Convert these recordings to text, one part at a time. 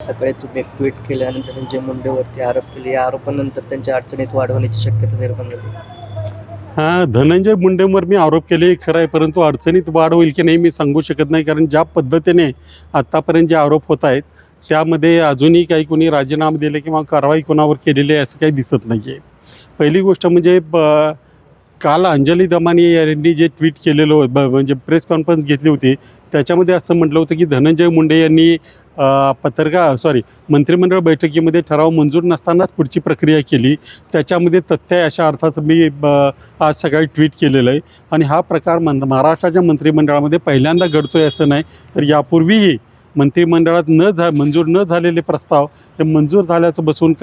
सकाळी तुम्ही एक ट्विट केल्यानंतर धनंजय मुंडेवरती आरोप केले. या आरोपानंतर त्यांच्या अडचणीत वाढ होण्याची शक्यता निर्माण झाली. धनंजय मुंडेंवर मी आरोप केले खरं आहे, परंतु अडचणीत वाढ होईल की नाही मी सांगू शकत नाही. कारण ज्या पद्धतीने आत्तापर्यंत जे आरोप होत आहेत त्यामध्ये अजूनही काही कोणी राजीनामा दिले किंवा कारवाई कोणावर केलेली आहे असं काही दिसत नाही आहे. पहिली गोष्ट म्हणजे काल अंजली दमानी यांनी जे ट्विट केलेलं होतं म्हणजे प्रेस कॉन्फरन्स घेतली होती त्याच्यामध्ये असं म्हटलं होतं की धनंजय मुंडे यांनी मंत्रिमंडळ बैठकीमध्ये ठराव मंजूर नसतानाच पुढची प्रक्रिया केली. त्याच्यामध्ये तथ्य आहे अशा अर्थाचं मी आज सकाळी ट्विट केलेलं आहे. आणि हा प्रकार महाराष्ट्राच्या मंत्रिमंडळामध्ये पहिल्यांदा घडतो आहे असं नाही, तर यापूर्वीही मंत्रिमंडळात मंजूर न झालेले प्रस्ताव हे मंजूर झाल्याचं बसून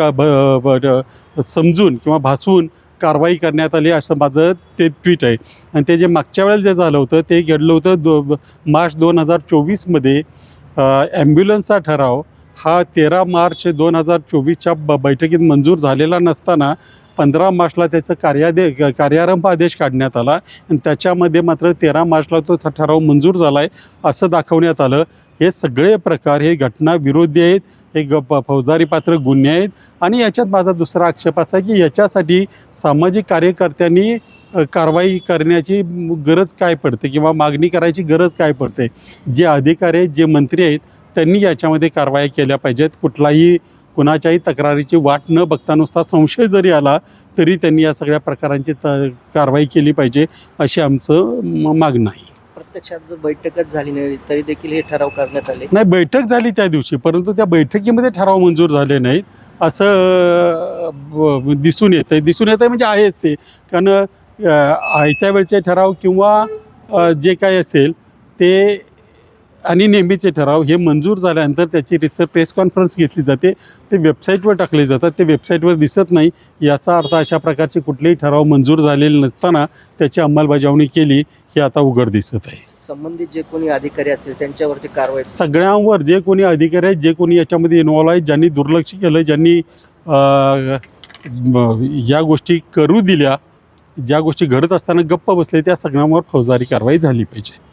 समजून किंवा भासवून कारवाई करण्यात आली असं माझं ते ट्विट आहे. आणि ते जे मागच्या वेळेला जे झालं होतं ते घडलं होतं मार्च 2024मध्ये. ॲम्ब्युलन्सचा ठराव हा 13 मार्च 2024च्या बैठकीत मंजूर झालेला नसताना 15 मार्चला त्याचं कार्यारंभ आदेश काढण्यात आला आणि त्याच्यामध्ये मात्र 13 मार्चला तो ठराव मंजूर झाला आहे असं दाखवण्यात आलं. हे सगळे प्रकार हे घटनाविरोधी आहेत, हे फौजदारी पात्र गुन्हे आहेत. आणि याच्यात माझा दुसरा आक्षेप असा आहे की याच्यासाठी सामाजिक कार्यकर्त्यांनी कारवाई करण्याची गरज काय पडते किंवा मागणी करायची गरज काय पडते. जे अधिकारी आहेत, जे मंत्री आहेत त्यांनी याच्यामध्ये कारवाई केल्या पाहिजेत. कुणाच्याही तक्रारीची वाट न बघता नुसता संशय जरी आला तरी त्यांनी या सगळ्या प्रकारांची कारवाई केली पाहिजे अशी आमचं मागणं आहे. प्रत्यक्षात जर बैठकच झाली नाही तरी देखील हे ठराव करण्यात आले. नाही, बैठक झाली त्या दिवशी, परंतु त्या बैठकीमध्ये ठराव मंजूर झाले नाहीत असं दिसून येतं म्हणजे आहेच ते. कारण आयत्या वेळचे ठराव किंवा जे काय असेल ते आणि नेहमीचे ठराव हे मंजूर झाल्यानंतर त्याची रितसर प्रेस कॉन्फरन्स घेतली जाते, ते वेबसाईटवर टाकले जातात, ते वेबसाईटवर दिसत नाही. याचा अर्थ अशा प्रकारचे कुठलेही ठराव मंजूर झालेले नसताना त्याची अंमलबजावणी केली हे आता उघड दिसत आहे. संबंधित जे कोणी अधिकारी असतील त्यांच्यावरती कारवाई सगळ्यांवर जे कोणी अधिकारी आहेत, जे कोणी याच्यामध्ये इन्व्हॉल्व आहेत, ज्यांनी दुर्लक्ष केलं, ज्यांनी या गोष्टी करू दिल्या, ज्या गोष्टी घडत असताना गप्प बसले त्या सगळ्यांवर फौजदारी कारवाई झाली पाहिजे.